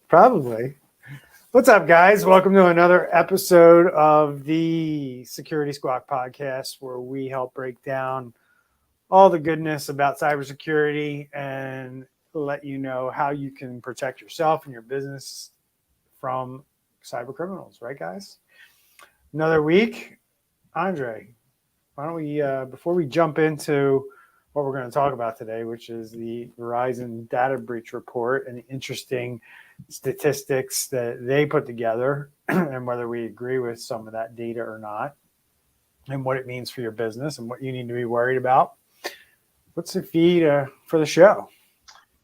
Probably. What's up, guys? Welcome to another episode of the Security Squawk podcast, where we help break down all the goodness about cybersecurity and let you know how you can protect yourself and your business from cyber criminals. Right, guys? Another week. Andre, why don't we, before we jump into what we're going to talk about today, which is the Verizon data breach report and the interesting statistics that they put together, and whether we agree with some of that data or not, and what it means for your business and what you need to be worried about. What's the fee for the show?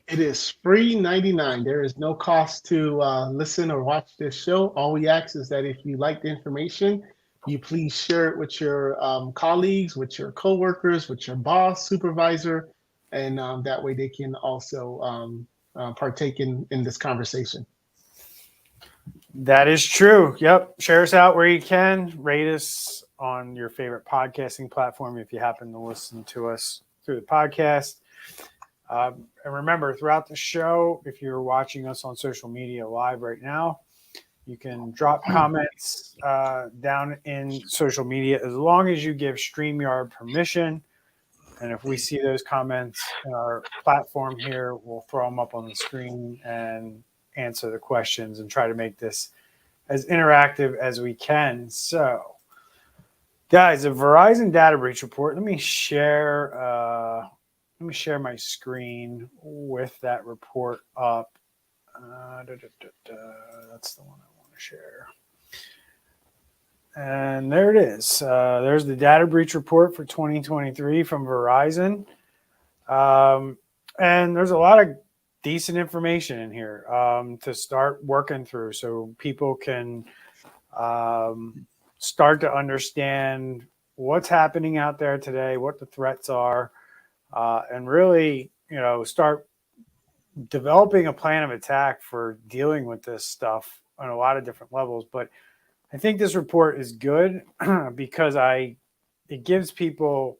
It is free 99. There is no cost to listen or watch this show. All we ask is that if you like the information, you please share it with your colleagues, with your coworkers, with your boss, supervisor, and that way they can also partake in this conversation. That is true. Yep. Share us out where you can. Rate us on your favorite podcasting platform if you happen to listen to us through the podcast. And remember, throughout the show, if you're watching us on social media live right now, you can drop comments down in social media as long as you give StreamYard permission. And if we see those comments in our platform here, we'll throw them up on the screen and answer the questions and try to make this as interactive as we can. So, guys, the Verizon data breach report. Let me share my screen with that report up. That's the one I want to share. And there it is. There's the data breach report for 2023 from Verizon. And there's a lot of decent information in here to start working through so people can start to understand what's happening out there today, what the threats are, and really, start developing a plan of attack for dealing with this stuff on a lot of different levels. But I think this report is good because it gives people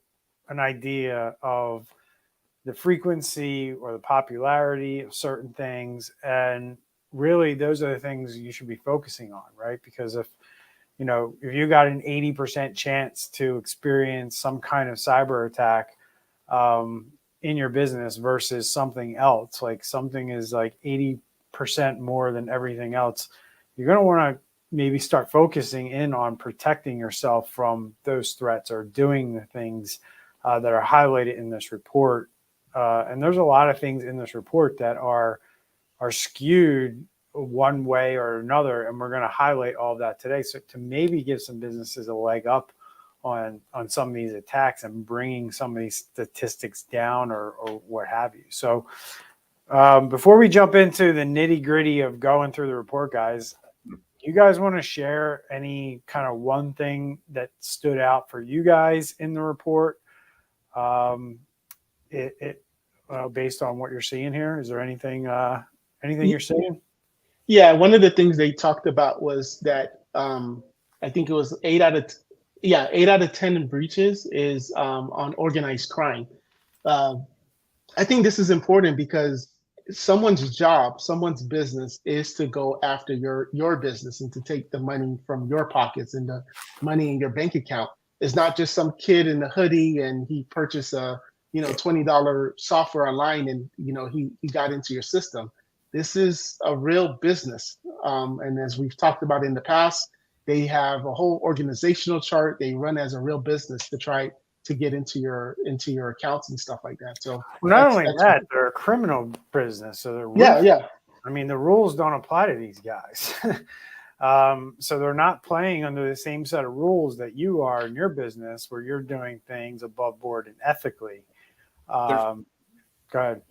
an idea of the frequency or the popularity of certain things. And really, those are the things you should be focusing on, right? Because if you got an 80% chance to experience some kind of cyber attack in your business versus something else, like something is like 80% more than everything else, you're going to want to maybe start focusing in on protecting yourself from those threats or doing the things that are highlighted in this report. And there's a lot of things in this report that are skewed one way or another, and we're going to highlight all of that today, so to maybe give some businesses a leg up on some of these attacks and bringing some of these statistics down or what have you. So before we jump into the nitty gritty of going through the report, guys, you guys want to share any kind of one thing that stood out for you guys in the report? Based on what you're seeing here, is there anything you're seeing? Yeah, one of the things they talked about was that I think it was 8 out of 10 breaches is on organized crime. I think this is important because someone's job, someone's business is to go after your business and to take the money from your pockets and the money in your bank account. It's not just some kid in a hoodie and he purchased a $20 software online and he got into your system. This is a real business, and as we've talked about in the past, they have a whole organizational chart. They run as a real business to try to get into your accounts and stuff like that. So not only that, they're a criminal business. So the rules don't apply to these guys. So they're not playing under the same set of rules that you are in your business, where you're doing things above board and ethically. Go ahead.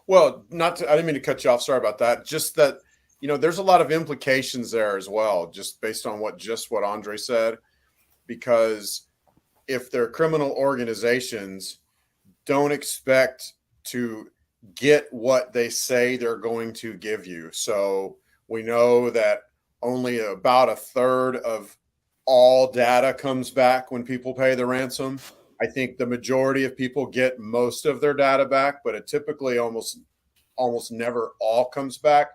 Well, I didn't mean to cut you off. Sorry about that. Just that, there's a lot of implications there as well, just based on what Andre said, because if they're criminal organizations, don't expect to get what they say they're going to give you. So we know that only about a third of all data comes back when people pay the ransom. I think the majority of people get most of their data back, but it typically almost almost never all comes back.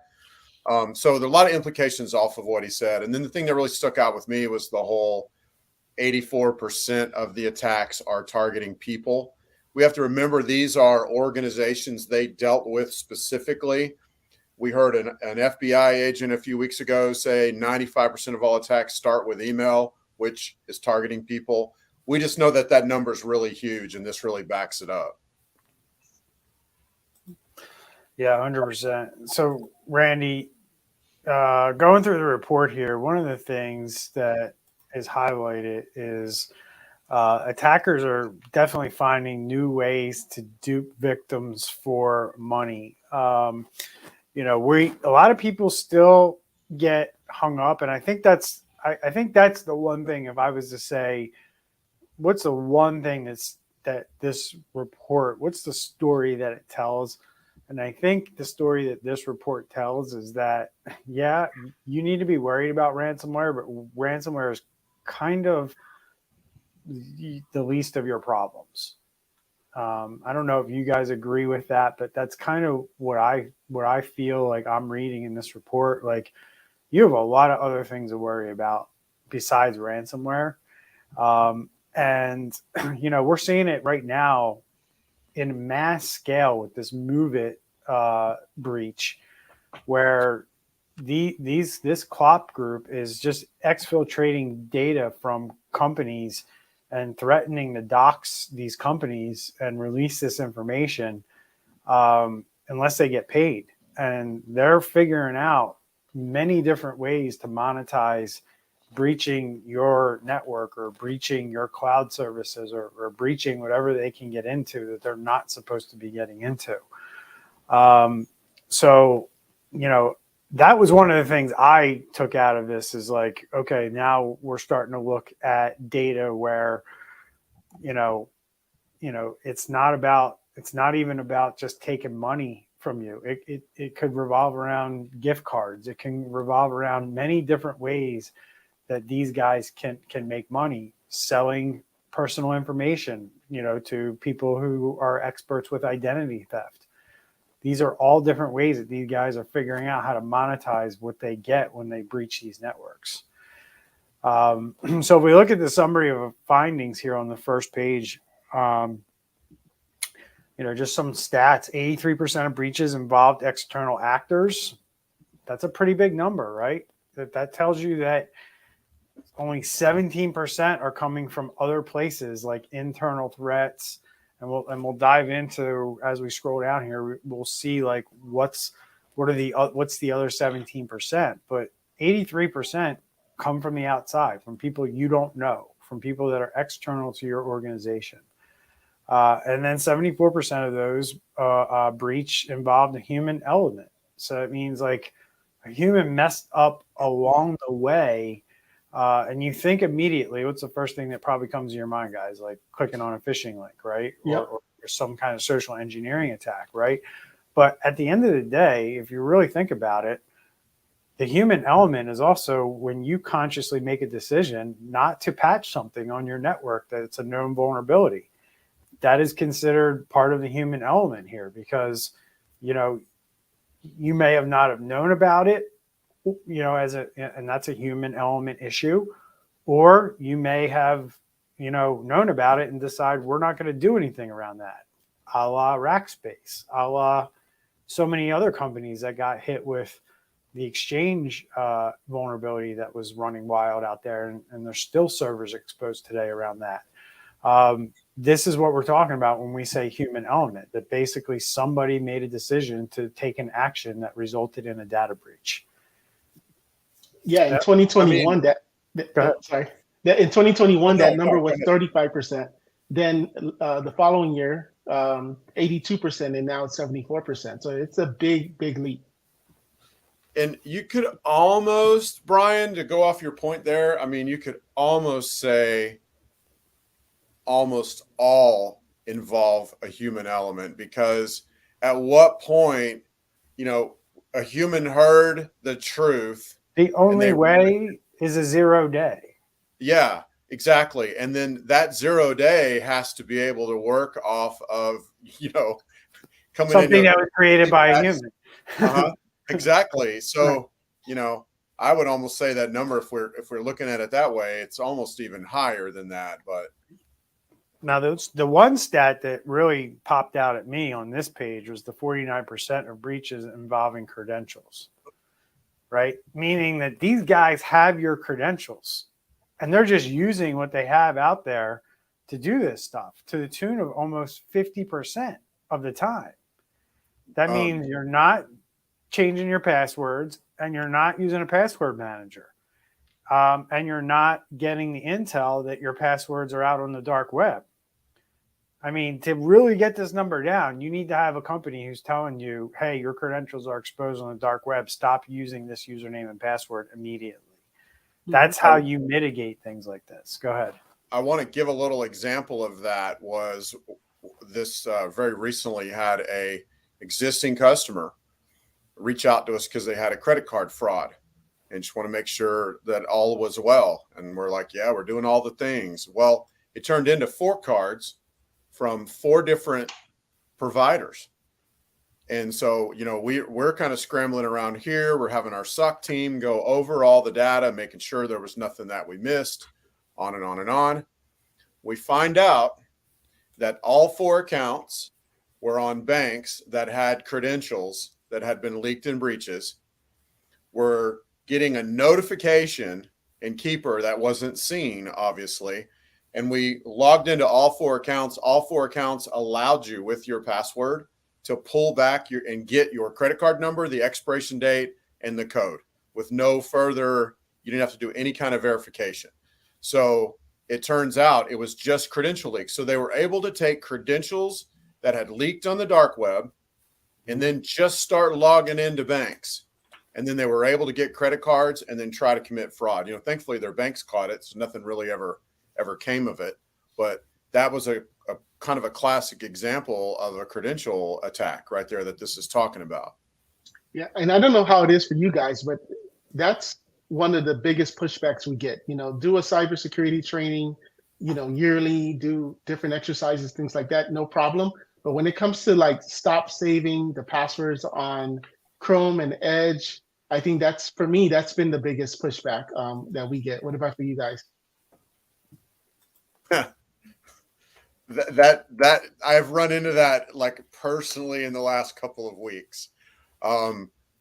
So there are a lot of implications off of what he said. And then the thing that really stuck out with me was the whole 84% of the attacks are targeting people. We have to remember these are organizations they dealt with specifically. We heard an FBI agent a few weeks ago say 95% of all attacks start with email, which is targeting people. We just know that that number is really huge, and this really backs it up. Yeah, 100%. So, Randy, going through the report here, one of the things that is highlighted is attackers are definitely finding new ways to dupe victims for money. You know, a lot of people still get hung up, and I think that's the one thing. If I was to say, what's the one thing that this report, what's the story that it tells? And I think the story that this report tells is that, yeah, you need to be worried about ransomware, but ransomware is kind of the least of your problems. I don't know if you guys agree with that, but that's kind of what I feel like I'm reading in this report. Like, you have a lot of other things to worry about besides ransomware. And, you know, we're seeing it right now in mass scale with this Move It breach, where this CLOP group is just exfiltrating data from companies and threatening to dox these companies and release this information unless they get paid. And they're figuring out many different ways to monetize breaching your network or breaching your cloud services or breaching whatever they can get into that they're not supposed to be getting into. So, you know, that was one of the things I took out of this is like, okay, now we're starting to look at data where, you know, it's not even about just taking money from you. It could revolve around gift cards. It can revolve around many different ways that these guys can make money selling personal information, you know, to people who are experts with identity theft. These are all different ways that these guys are figuring out how to monetize what they get when they breach these networks. So if we look at the summary of findings here on the first page, you know, just some stats: 83% of breaches involved external actors. That's a pretty big number, right? That tells you that only 17% are coming from other places like internal threats. And we'll dive into, as we scroll down here, we'll see like what's the other 17%, but 83% come from the outside, from people you don't know, from people that are external to your organization. And then 74% of those breach involved a human element. So it means like a human messed up along the way. And you think immediately, what's the first thing that probably comes to your mind, guys? Like clicking on a phishing link, right? Yep. Or some kind of social engineering attack, right? But at the end of the day, if you really think about it, the human element is also when you consciously make a decision not to patch something on your network that it's a known vulnerability. That is considered part of the human element here because, you know, you may have not have known about it, you know, and that's a human element issue, or you may have, you know, known about it and decide we're not going to do anything around that, a la Rackspace, a la so many other companies that got hit with the Exchange vulnerability that was running wild out there, and there's still servers exposed today around that. This is what we're talking about when we say human element, that basically somebody made a decision to take an action that resulted in a data breach. Yeah, in 2021, in 2021, that number was 35%. Then the following year, 82%, and now it's 74%. So it's a big, big leap. And you could almost, Brian, to go off your point there, I mean, you could almost say almost all involve a human element, because at what point, you know, a human heard the truth. The only way is a 0 day. Yeah, exactly. And then that 0 day has to be able to work off of, you know, coming something into that was created by a human. Exactly. So, I would almost say that number, if we're looking at it that way, it's almost even higher than that. But now, the one stat that really popped out at me on this page was the 49% of breaches involving credentials, right? Meaning that these guys have your credentials and they're just using what they have out there to do this stuff to the tune of almost 50% of the time. That means you're not changing your passwords and you're not using a password manager. And you're not getting the intel that your passwords are out on the dark web. I mean, to really get this number down, you need to have a company who's telling you, hey, your credentials are exposed on the dark web. Stop using this username and password immediately. That's how you mitigate things like this. Go ahead. I want to give a little example of that. Was this very recently had a existing customer reach out to us because they had a credit card fraud and just want to make sure that all was well. And we're like, yeah, we're doing all the things. Well, it turned into 4 cards from 4 different providers. And so, we're kind of scrambling around here. We're having our SOC team go over all the data, making sure there was nothing that we missed, on and on and on. We find out that all 4 accounts were on banks that had credentials that had been leaked in breaches. We're getting a notification in Keeper that wasn't seen, obviously. And we logged into all 4 accounts. All 4 accounts allowed you, with your password, to pull back and get your credit card number, the expiration date, and the code with no further, you didn't have to do any kind of verification. So it turns out it was just credential leaks. So they were able to take credentials that had leaked on the dark web and then just start logging into banks. And then they were able to get credit cards and then try to commit fraud. Thankfully their banks caught it, so nothing really ever came of it. But that was a kind of a classic example of a credential attack right there that this is talking about. Yeah, and I don't know how it is for you guys, but that's one of the biggest pushbacks we get. Do a cybersecurity training, yearly, do different exercises, things like that, no problem. But when it comes to stop saving the passwords on Chrome and Edge, I think that's been the biggest pushback that we get. What about for you guys? that I've run into that personally in the last couple of weeks,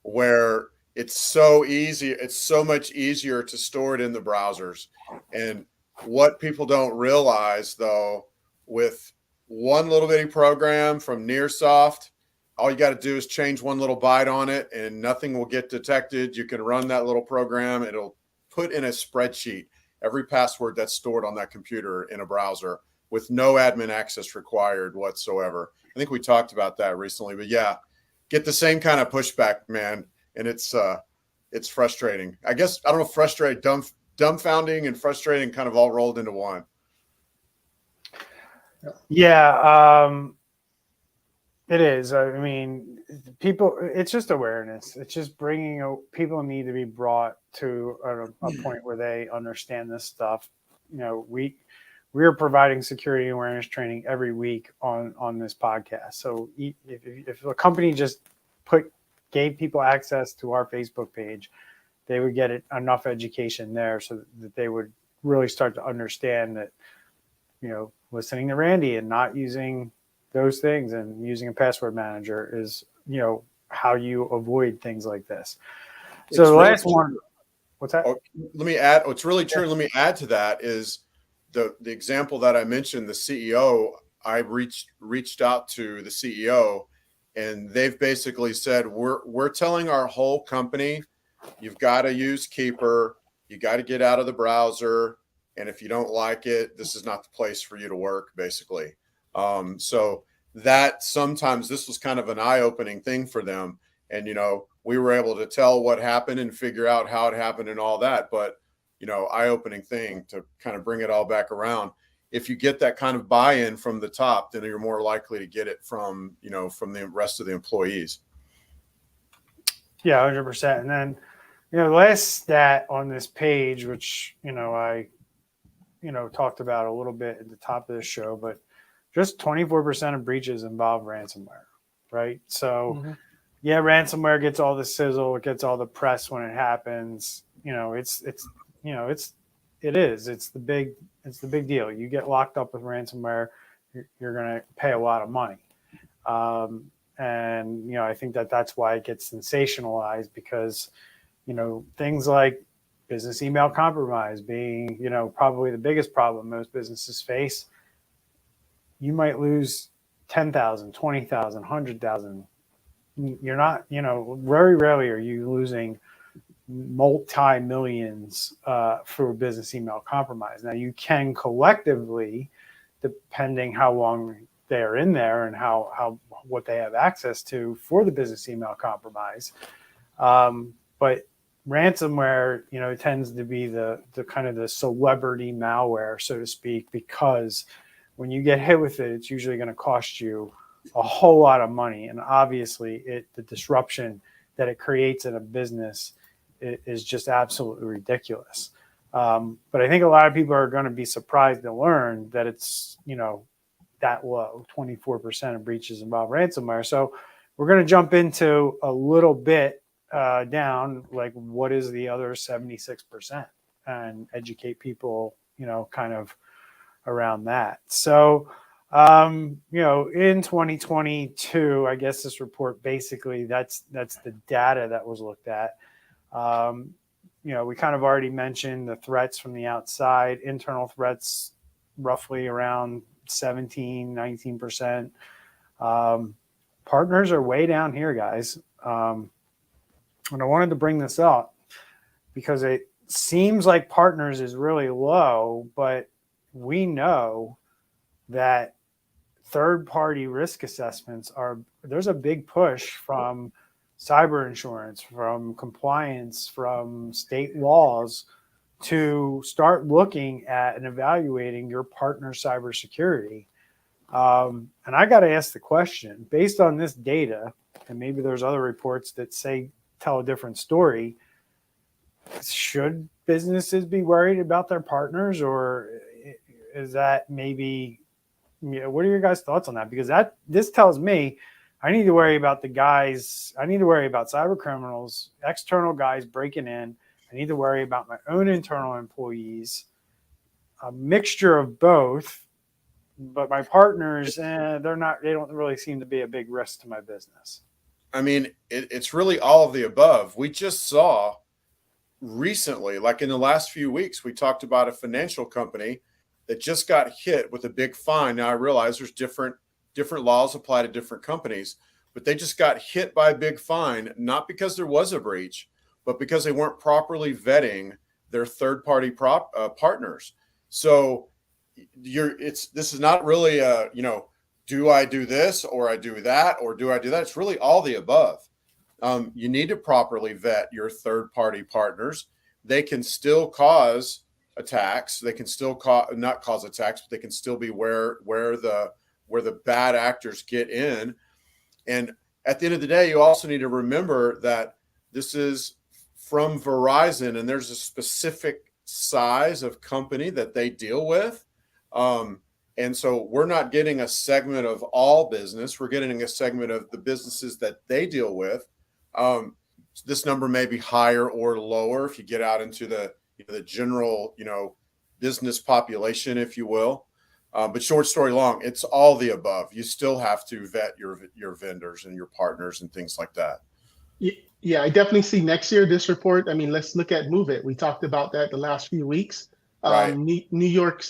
where it's so easy. It's so much easier to store it in the browsers. And what people don't realize, though, with one little bitty program from Nearsoft, all you got to do is change one little byte on it and nothing will get detected. You can run that little program. It'll put in a spreadsheet every password that's stored on that computer in a browser with no admin access required whatsoever. I think we talked about that recently, but yeah, get the same kind of pushback, man. And it's frustrating. I guess, I don't know, frustrating, dumbfounding and frustrating kind of all rolled into one. Yeah, it is. I mean, it's just awareness. It's just people need to be brought to a point where they understand this stuff. We are providing security awareness training every week on this podcast. So if a company just gave people access to our Facebook page, they would get enough education there so that they would really start to understand that, listening to Randy and not using those things and using a password manager is, how you avoid things like this. So the last one, what's that? Let me add, what's really true. Let me add to that is the example that I mentioned, the CEO. I reached out to the CEO and they've basically said, we're telling our whole company, you've got to use Keeper. You got to get out of the browser. And if you don't like it, this is not the place for you to work, basically. So that sometimes this was kind of an eye-opening thing for them. And, we were able to tell what happened and figure out how it happened and all that. But, eye-opening thing to kind of bring it all back around. If you get that kind of buy-in from the top, then you're more likely to get it from the rest of the employees. Yeah, 100%. And then, the last stat on this page, which, I talked about a little bit at the top of the show, but just 24% of breaches involve ransomware. right? So Mm-hmm. yeah, ransomware gets all the sizzle, it gets all the press when it happens. It's the big deal. You get locked up with ransomware, you're going to pay a lot of money. And I think that's why it gets sensationalized, because things like business email compromise being probably the biggest problem most businesses face. You might lose 10,000, 20,000, 100,000. You're not, very rarely are you losing multi-millions for business email compromise. Now you can collectively, depending how long they're in there and how what they have access to for the business email compromise. But ransomware, tends to be the kind of the celebrity malware, so to speak, because when you get hit with it, it's usually going to cost you a whole lot of money. And obviously the disruption that it creates in a business is just absolutely ridiculous. But I think a lot of people are going to be surprised to learn that it's, that low. 24% of breaches involve ransomware. So we're going to jump into a little bit down, like what is the other 76%, and educate people, kind of around that. So, in 2022, I guess this report basically that's the data that was looked at. We kind of already mentioned the threats from the outside, internal threats, roughly around 17, 19%. Partners are way down here, guys. And I wanted to bring this up because it seems like partners is really low, but we know that third-party risk assessments there's a big push from cyber insurance, from compliance, from state laws to start looking at and evaluating your partner's cybersecurity. And I got to ask the question, based on this data, and maybe there's other reports that tell a different story, should businesses be worried about their partners, or is that maybe, what are your guys' thoughts on that? Because this tells me I need to worry about cyber criminals, external guys breaking in. I need to worry about my own internal employees, a mixture of both. But my partners, they don't really seem to be a big risk to my business. I mean, it's really all of the above. We just saw recently, like in the last few weeks, we talked about a financial company that just got hit with a big fine. Now I realize there's different laws apply to different companies, but they just got hit by a big fine, not because there was a breach, but because they weren't properly vetting their third-party partners. So this is not really do I do this or I do that or do I do that? It's really all the above. You need to properly vet your third-party partners. They can still cause attacks. They can still not cause attacks, but they can still be where the bad actors get in. And at the end of the day, you also need to remember that this is from Verizon, and there's a specific size of company that they deal with. And so we're not getting a segment of all business. We're getting a segment of the businesses that they deal with. This number may be higher or lower if you get out into the general, business population, if you will. But short story long, it's all the above. You still have to vet your vendors and your partners and things like that. Yeah, I definitely see next year this report. I mean, let's look at Move It. We talked about that the last few weeks. Right. New York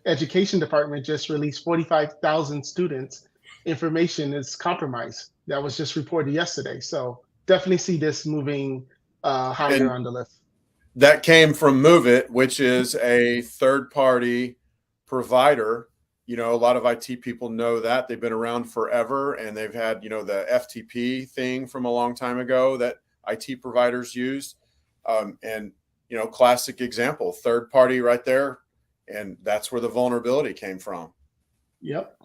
Education Department just released 45,000 students' information is compromised. That was just reported yesterday. So definitely see this moving higher on the list. That came from Move It, which is a third-party provider. A lot of IT people know that. They've been around forever, and they've had, the FTP thing from a long time ago that IT providers used. And classic example, third party right there. And that's where the vulnerability came from. Yep.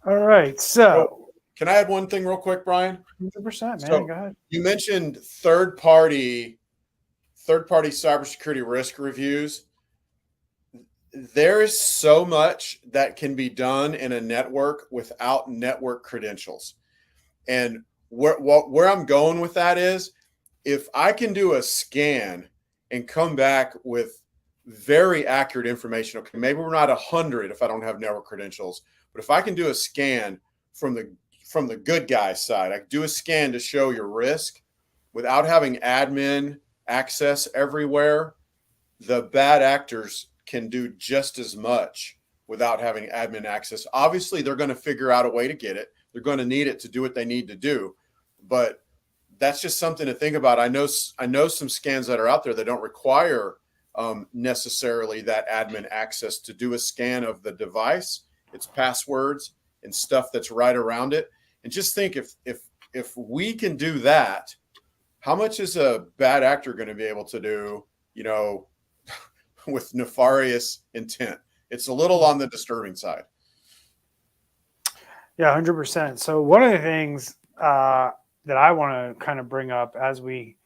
All right. So can I add one thing real quick, Brian? 100%, man. So go ahead. You mentioned third party cybersecurity risk reviews. there is so much that can be done in a network without network credentials. And where I'm going with that is, if I can do a scan and come back with very accurate information, okay, maybe we're not 100 if I don't have network credentials, but if I can do a scan from the good guy side, I can do a scan to show your risk without having admin access everywhere. The bad actors can do just as much without having admin access. Obviously, they're going to figure out a way to get it. They're going to need it to do what they need to do. But that's just something to think about. I know some scans that are out there that don't require necessarily that admin access to do a scan of the device, its passwords and stuff that's right around it. And just think, if we can do that, how much is a bad actor going to be able to do, with nefarious intent? It's a little on the disturbing side. Yeah, 100%. So one of the things that I want to kind of bring up as we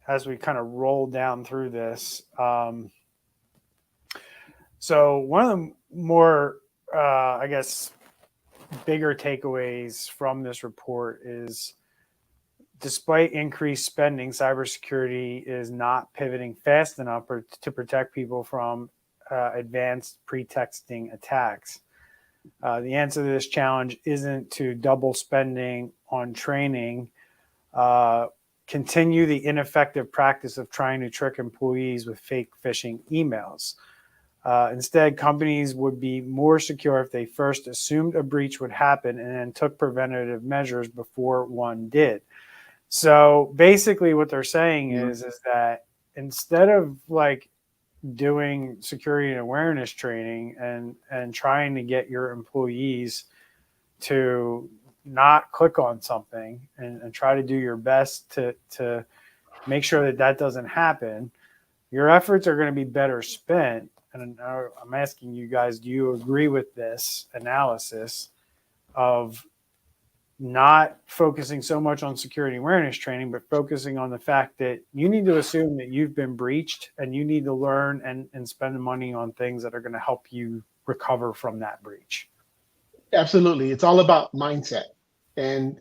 kind of roll down through this. So one of the more, I guess, bigger takeaways from this report is, despite increased spending, cybersecurity is not pivoting fast enough to protect people from advanced pretexting attacks. The answer to this challenge isn't to double spending on training, continue the ineffective practice of trying to trick employees with fake phishing emails. Instead, companies would be more secure if they first assumed a breach would happen and then took preventative measures before one did. So basically what they're saying is that instead of like doing security and awareness training and trying to get your employees to not click on something and try to do your best to make sure that doesn't happen, your efforts are going to be better spent. And I'm asking you guys, do you agree with this analysis of not focusing so much on security awareness training, but focusing on the fact that you need to assume that you've been breached and you need to learn and spend the money on things that are going to help you recover from that breach? Absolutely. It's all about mindset. And,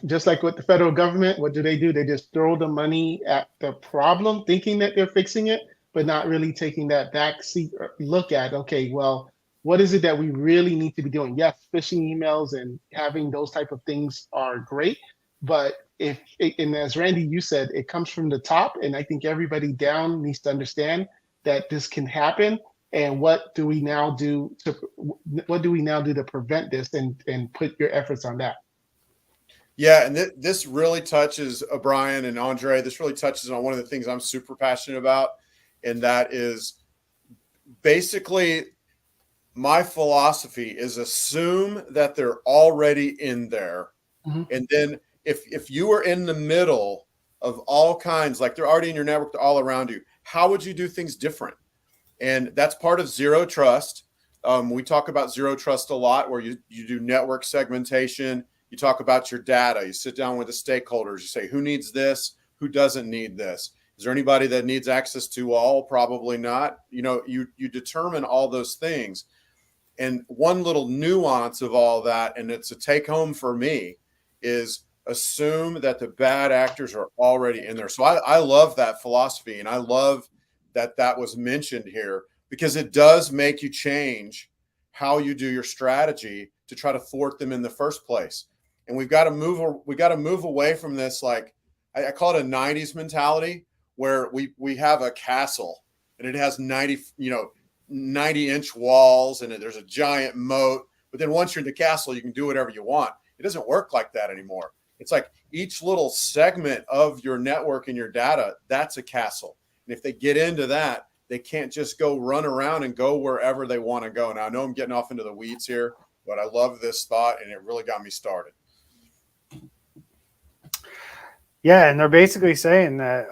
just like with the federal government, what do? They just throw the money at the problem, thinking that they're fixing it, but not really taking that backseat look at, okay, well, what is it that we really need to be doing? Yes, phishing emails and having those type of things are great. But and as Randy, you said, it comes from the top. And I think everybody down needs to understand that this can happen. And what do we now do to prevent this and put your efforts on that? Yeah, and this really touches, Brian and Andre, this really touches on one of the things I'm super passionate about. And that is basically, my philosophy is assume that they're already in there. Mm-hmm. And then if you were in the middle of all kinds, like they're already in your network, they're all around you, how would you do things different? And that's part of zero trust. We talk about zero trust a lot, where you do network segmentation. You talk about your data. You sit down with the stakeholders. You say, who needs this? Who doesn't need this? Is there anybody that needs access to all? Probably not. You determine all those things. And one little nuance of all that, and it's a take home for me, is assume that the bad actors are already in there. So I love that philosophy, and I love that was mentioned here, because it does make you change how you do your strategy to try to thwart them in the first place. And we've got to move away from this, like I call it a 90s mentality, where we have a castle and it has 90-inch walls and there's a giant moat. But then once you're in the castle, you can do whatever you want. It doesn't work like that anymore. It's like each little segment of your network and your data, that's a castle. And if they get into that, they can't just go run around and go wherever they want to go. Now, I know I'm getting off into the weeds here, but I love this thought, and it really got me started. Yeah, and they're basically saying that,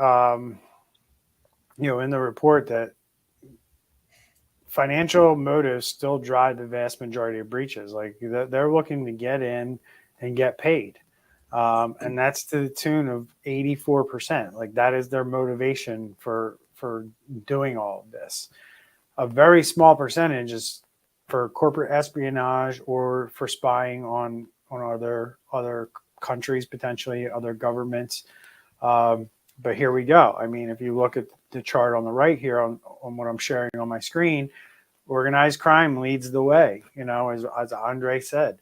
in the report, that financial motives still drive the vast majority of breaches. Like they're looking to get in and get paid. And that's to the tune of 84%. Like that is their motivation for doing all of this. a very small percentage is for corporate espionage or for spying on other countries, potentially other governments. But here we go. I mean, if you look at the chart on the right here on what I'm sharing on my screen, organized crime leads the way, as Andre said.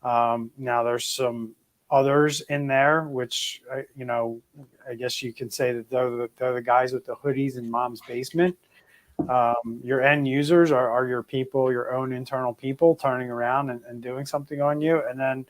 Now there's some others in there, which, I guess you can say that they're the guys with the hoodies in mom's basement. Your end users are your people, your own internal people turning around and doing something on you. And then,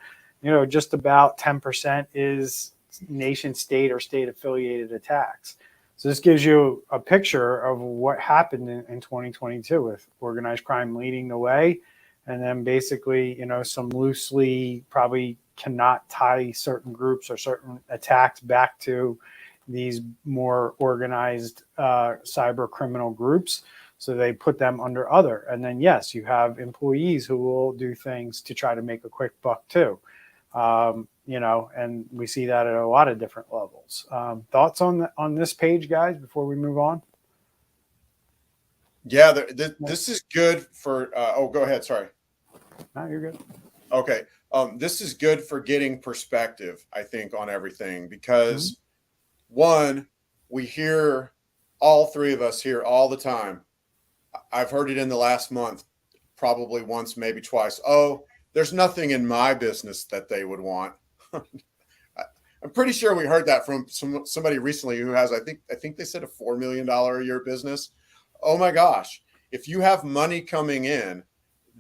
just about 10% is nation state or state affiliated attacks. So this gives you a picture of what happened in 2022 with organized crime leading the way. And then basically, some loosely probably cannot tie certain groups or certain attacks back to these more organized cyber criminal groups. So they put them under other. And then, yes, you have employees who will do things to try to make a quick buck too. And we see that at a lot of different levels. Thoughts on this page, guys, before we move on? Yeah, this is good for, go ahead. Sorry. No, you're good. Okay. This is good for getting perspective, I think, on everything, because one, we hear, all three of us here all the time. I've heard it in the last month, probably once, maybe twice. Oh, there's nothing in my business that they would want. I'm pretty sure we heard that from somebody recently who has, I think they said a $4 million a year business. Oh my gosh. If you have money coming in,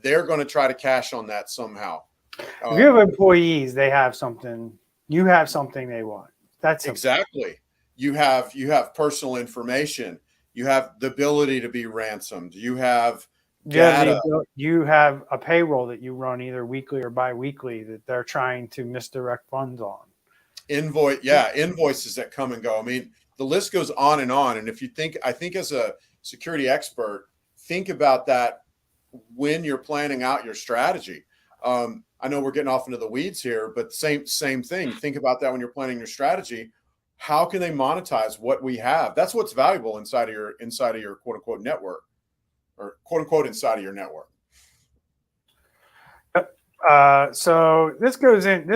they're going to try to cash on that somehow. If you have employees, they have something, you have something they want. That's exactly. You have personal information. You have the ability to be ransomed. You have data. You have a payroll that you run either weekly or bi-weekly that they're trying to misdirect funds on. Invoices that come and go. I mean, the list goes on. And if you I think as a security expert, think about that when you're planning out your strategy. I know we're getting off into the weeds here, but same thing. Think about that when you're planning your strategy. How can they monetize what we have? That's what's valuable inside of your quote unquote network, or quote unquote inside of your network. So this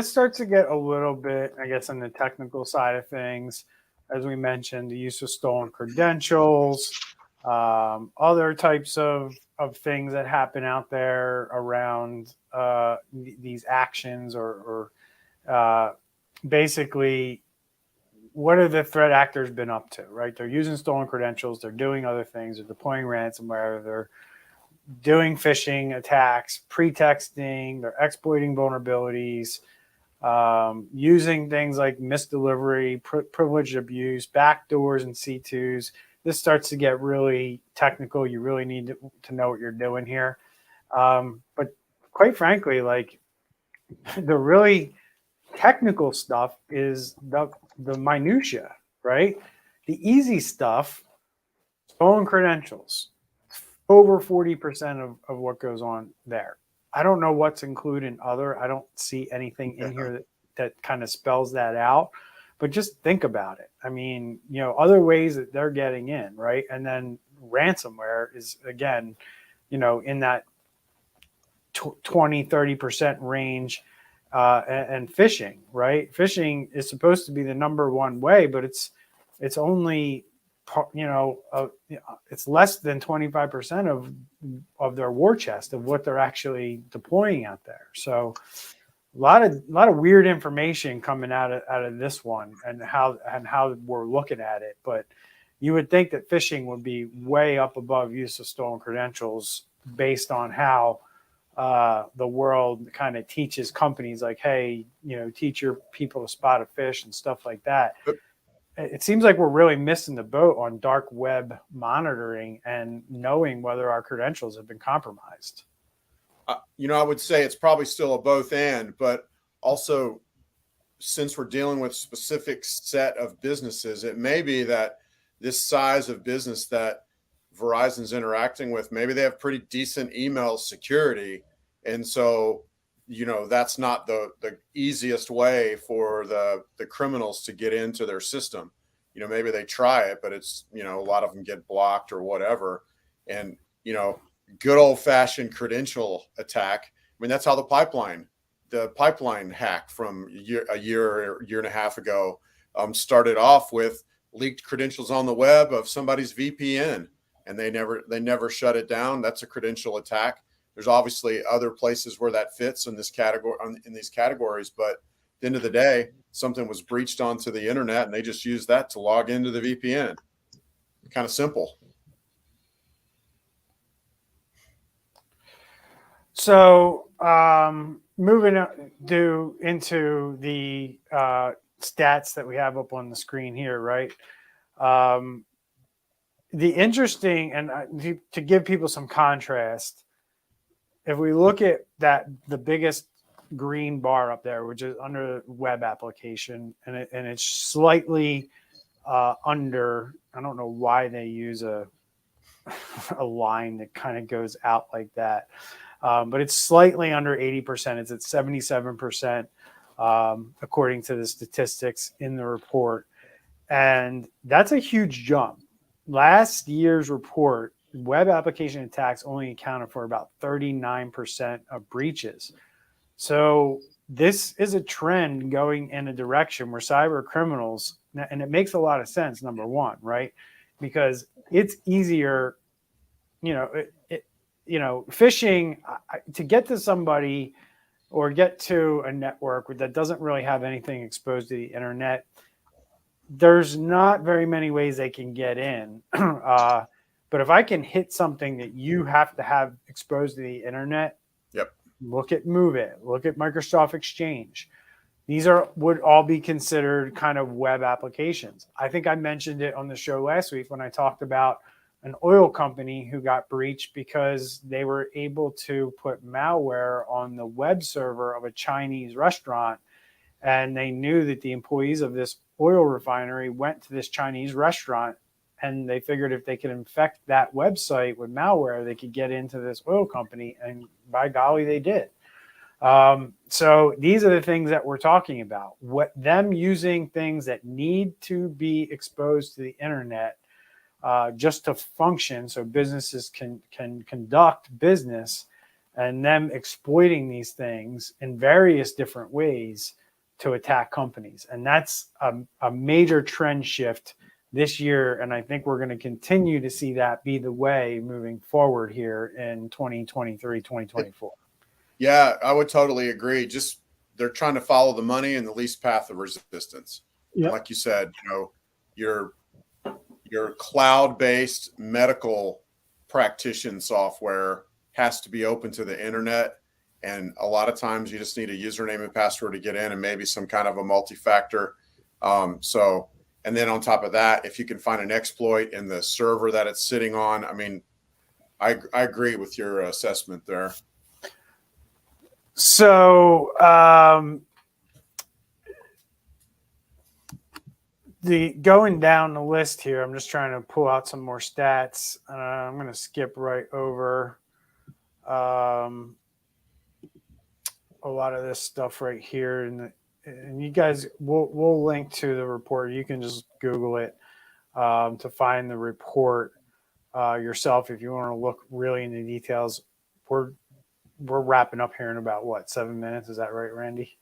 starts to get a little bit, I guess, on the technical side of things. As we mentioned, the use of stolen credentials, other types of things that happen out there around these actions or basically, what have the threat actors been up to, right? They're using stolen credentials. They're doing other things. They're deploying ransomware. They're doing phishing attacks, pretexting. They're exploiting vulnerabilities, using things like misdelivery, privilege abuse, backdoors, and C2s. This starts to get really technical. You really need to know what you're doing here. But quite frankly, like the really technical stuff is the minutia, right? The easy stuff, stolen credentials, over 40% of what goes on there. I don't know what's included in other. I don't see anything in here that kind of spells that out. But just think about it. I mean, other ways that they're getting in, right? And then ransomware is, again, in that 20, 30% range. And phishing, right? Phishing is supposed to be the number one way, but it's only, it's less than 25% of their war chest of what they're actually deploying out there. So a lot of weird information coming out of this one and how we're looking at it. But you would think that phishing would be way up above use of stolen credentials based on how the world kind of teaches companies like, hey, teach your people to spot a fish and stuff like that. It seems like we're really missing the boat on dark web monitoring and knowing whether our credentials have been compromised. I would say it's probably still a both and, but also since we're dealing with a specific set of businesses, it may be that this size of business that Verizon's interacting with, maybe they have pretty decent email security. And so, that's not the easiest way for the criminals to get into their system. Maybe they try it, but it's, a lot of them get blocked or whatever. And good old fashioned credential attack. I mean, that's how the pipeline hack from a year and a half ago started off with leaked credentials on the web of somebody's VPN, and they never shut it down. That's a credential attack. There's obviously other places where that fits in this category, in these categories, but at the end of the day, something was breached onto the internet, and they just used that to log into the VPN. Kind of simple. So moving into the stats that we have up on the screen here, right? The interesting, and to give people some contrast, if we look at the biggest green bar up there, which is under web application, and it's slightly under, I don't know why they use a line that kind of goes out like that. But it's slightly under 80%. It's at 77%, according to the statistics in the report. And that's a huge jump. Last year's report, web application attacks only accounted for about 39% of breaches. So this is a trend going in a direction where cyber criminals, and it makes a lot of sense, number one, right? Because it's easier, phishing to get to somebody or get to a network that doesn't really have anything exposed to the internet. There's not very many ways they can get in. But if I can hit something that you have to have exposed to the internet, yep. Look at MoveIt, look at Microsoft Exchange. These would all be considered kind of web applications. I think I mentioned it on the show last week when I talked about an oil company who got breached because they were able to put malware on the web server of a Chinese restaurant. And they knew that the employees of this oil refinery went to this Chinese restaurant, and they figured if they could infect that website with malware, they could get into this oil company. And by golly, they did. So these are the things that we're talking about. Them using things that need to be exposed to the internet just to function, so businesses can conduct business, and them exploiting these things in various different ways to attack companies. And that's a major trend shift this year. And I think we're going to continue to see that be the way moving forward here in 2023, 2024. Yeah, I would totally agree. Just they're trying to follow the money and the least path of resistance. Yep. Like you said, your cloud-based medical practitioner software has to be open to the internet. And a lot of times you just need a username and password to get in, and maybe some kind of a multi-factor. And then on top of that, if you can find an exploit in the server that it's sitting on, I mean, I agree with your assessment there. So going down the list here, I'm just trying to pull out some more stats. I'm going to skip right over a lot of this stuff right here, and you guys, we'll link to the report. You can just Google it to find the report yourself if you want to look really into details. We're wrapping up here in about 7 minutes? Is that right, Randy?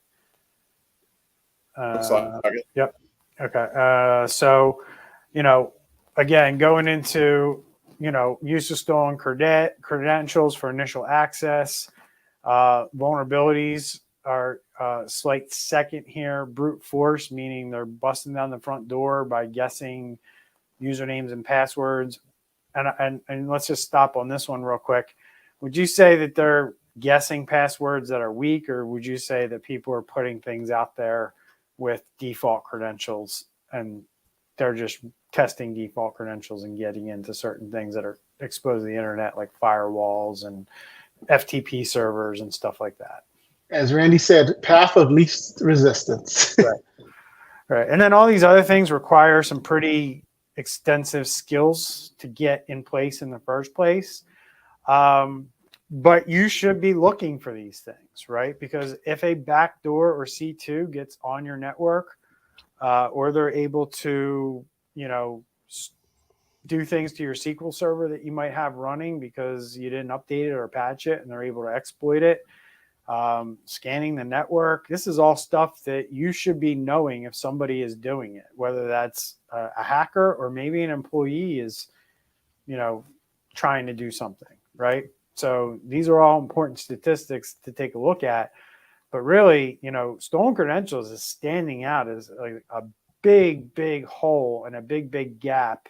Looks like it. Yep. Okay. So, again, going into use of stolen credentials for initial access. Vulnerabilities are slight second here. Brute force, meaning they're busting down the front door by guessing usernames and passwords. And let's just stop on this one real quick. Would you say that they're guessing passwords that are weak, or would you say that people are putting things out there with default credentials and they're just testing default credentials and getting into certain things that are exposed to the internet, like firewalls and FTP servers and stuff like that? As Randy said, path of least resistance. Right. And then all these other things require some pretty extensive skills to get in place in the first place. But you should be looking for these things, right? Because if a backdoor or C2 gets on your network, or they're able to, do things to your SQL server that you might have running because you didn't update it or patch it, and they're able to exploit it. Scanning the network. This is all stuff that you should be knowing if somebody is doing it, whether that's a hacker or maybe an employee is, trying to do something, right? So these are all important statistics to take a look at. But really, stolen credentials is standing out as like a big, big hole and a big, big gap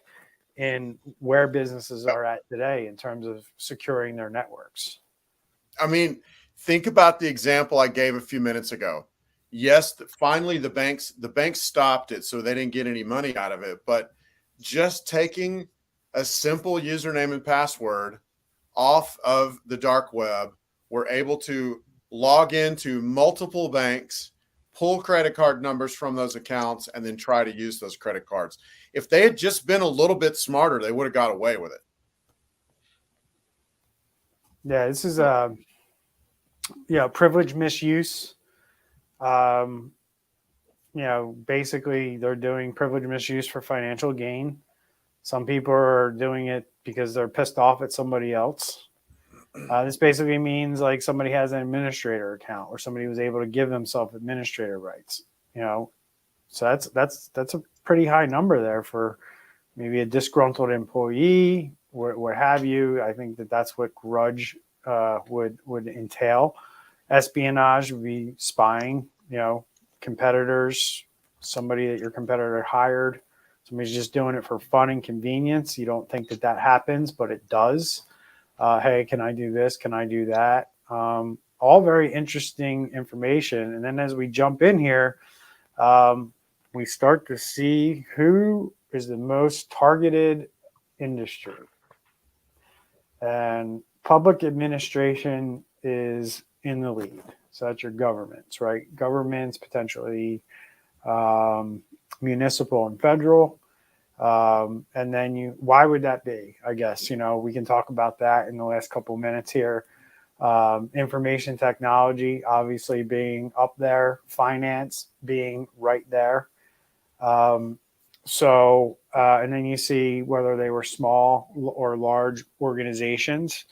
in where businesses are at today in terms of securing their networks. I mean, think about the example I gave a few minutes ago. Yes, finally the banks stopped it, so they didn't get any money out of it. But just taking a simple username and password off of the dark web, we're able to log into multiple banks, pull credit card numbers from those accounts, and then try to use those credit cards. If they had just been a little bit smarter, they would have got away with it. Yeah, this is privilege misuse. Basically they're doing privilege misuse for financial gain. Some people are doing it because they're pissed off at somebody else. This basically means like somebody has an administrator account or somebody was able to give themselves administrator rights, So that's a pretty high number there for maybe a disgruntled employee, what have you. I think that's what grudge would entail. Espionage would be spying, competitors, somebody that your competitor hired. Somebody's just doing it for fun and convenience. You don't think that happens, but it does. Hey, can I do this? Can I do that? All very interesting information. And then as we jump in here, we start to see who is the most targeted industry. And public administration is in the lead. So that's your governments, right? Governments, potentially municipal and federal. And then why would that be? I guess, we can talk about that in the last couple of minutes here. Information technology, obviously being up there, finance being right there. And then you see whether they were small or large organizations.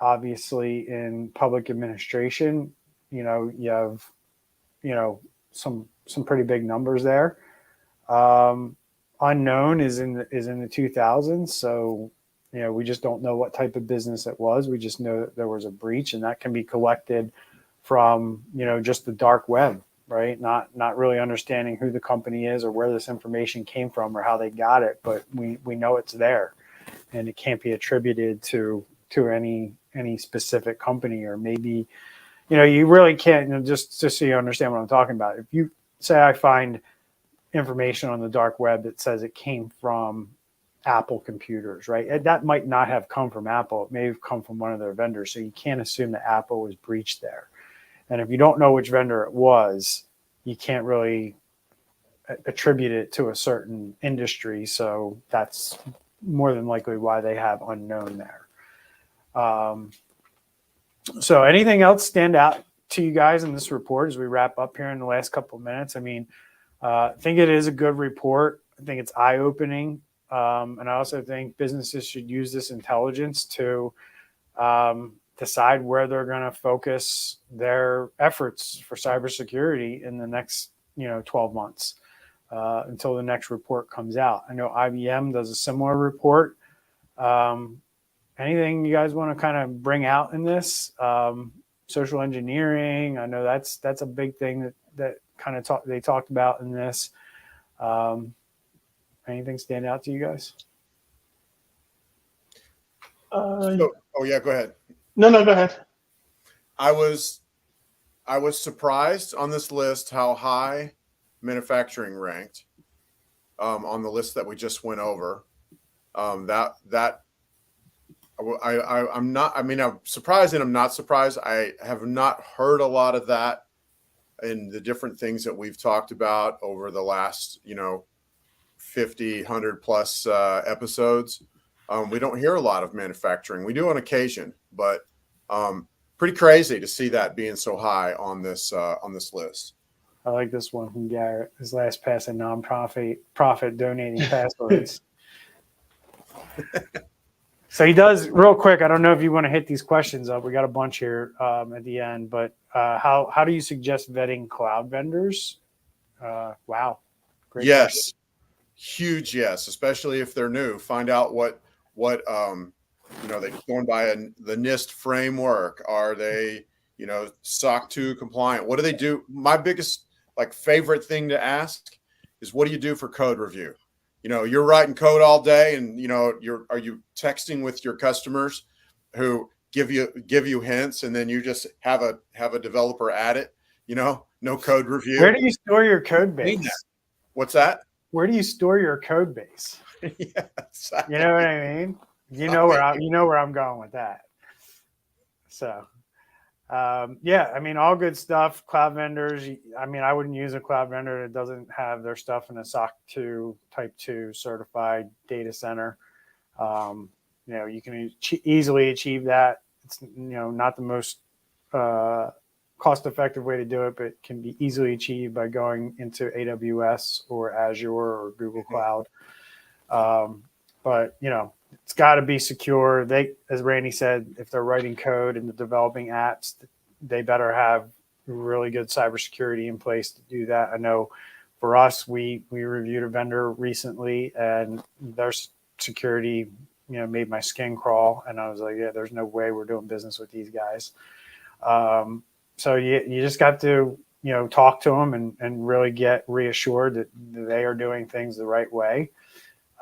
Obviously in public administration, you have, some pretty big numbers there. Unknown is in the 2000s. So, we just don't know what type of business it was. We just know that there was a breach, and that can be collected from, just the dark web, right? Not really understanding who the company is or where this information came from or how they got it, but we know it's there, and it can't be attributed to any specific company. Or maybe, you really can't, just so you understand what I'm talking about. If you say I find information on the dark web that says it came from Apple computers, right? That might not have come from Apple. It may have come from one of their vendors. So you can't assume that Apple was breached there. And if you don't know which vendor it was, you can't really attribute it to a certain industry. So that's more than likely why they have unknown there. So anything else stand out to you guys in this report as we wrap up here in the last couple of minutes? I mean, I think it is a good report. I think it's eye-opening. And I also think businesses should use this intelligence to decide where they're going to focus their efforts for cybersecurity in the next 12 months until the next report comes out. I know IBM does a similar report. Anything you guys want to kind of bring out in this? Social engineering, I know that's a big thing that kind of they talked about in this. Anything stand out to you guys? Go ahead. No, go ahead. I was surprised on this list how high manufacturing ranked on the list that we just went over. I'm surprised and I'm not surprised. I have not heard a lot of that in the different things that we've talked about over the last, 50, 100 plus episodes. We don't hear a lot of manufacturing. We do on occasion, but pretty crazy to see that being so high on this list. I like this one from Garrett. His last pass in profit donating passwords. So he does real quick. I don't know if you want to hit these questions up. We got a bunch here at the end, but how do you suggest vetting cloud vendors? Wow, great Yes, question. huge yes, especially if they're new. Find out what they're going by the NIST framework. Are they SOC 2 compliant? What do they do? My biggest favorite thing to ask is, what do you do for code review? You're writing code all day, and are you texting with your customers who give you hints, and then you just have a developer add it? No code review. Where do you store your code base? What's that? Where do you store your code base? Yeah, exactly. You know what I mean? You know where I'm going with that. So, yeah, I mean, all good stuff. Cloud vendors. I mean, I wouldn't use a cloud vendor that doesn't have their stuff in a SOC 2 Type 2 certified data center. You can easily achieve that. It's not the most cost-effective way to do it, but can be easily achieved by going into AWS or Azure or Google Cloud. But it's got to be secure. They, as Randy said, if they're writing code and developing apps, they better have really good cybersecurity in place to do that. I know for us, we reviewed a vendor recently, and their security, made my skin crawl, and I was like, yeah, there's no way we're doing business with these guys. So you just got to, talk to them and really get reassured that they are doing things the right way.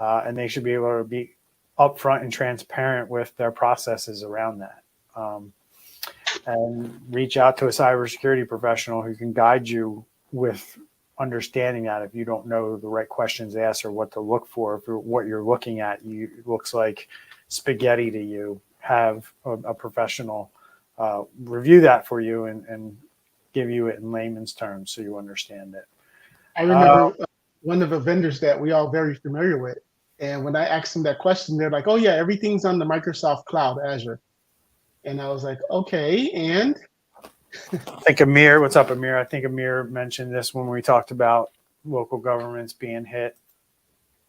And they should be able to be upfront and transparent with their processes around that. And reach out to a cybersecurity professional who can guide you with understanding that if you don't know the right questions to ask or what to look for. If what you're looking at looks like spaghetti to you, have a professional review that for you and give you it in layman's terms so you understand it. I remember one of the vendors that we all very familiar with, and when I asked them that question, they're like, "Oh yeah, everything's on the Microsoft Cloud, Azure." And I was like, "Okay." And I think Amir, what's up, Amir? I think Amir mentioned this when we talked about local governments being hit,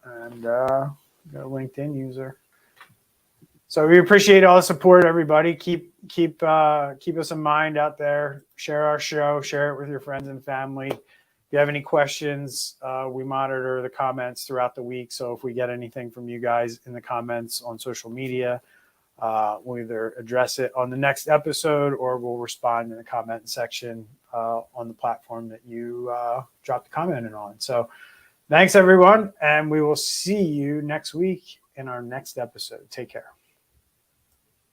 and got a LinkedIn user. So we appreciate all the support, everybody. Keep us in mind out there. Share our show. Share it with your friends and family. If you have any questions, we monitor the comments throughout the week. So if we get anything from you guys in the comments on social media, we'll either address it on the next episode or we'll respond in the comment section on the platform that you dropped the comment in on. So thanks, everyone, and we will see you next week in our next episode. Take care.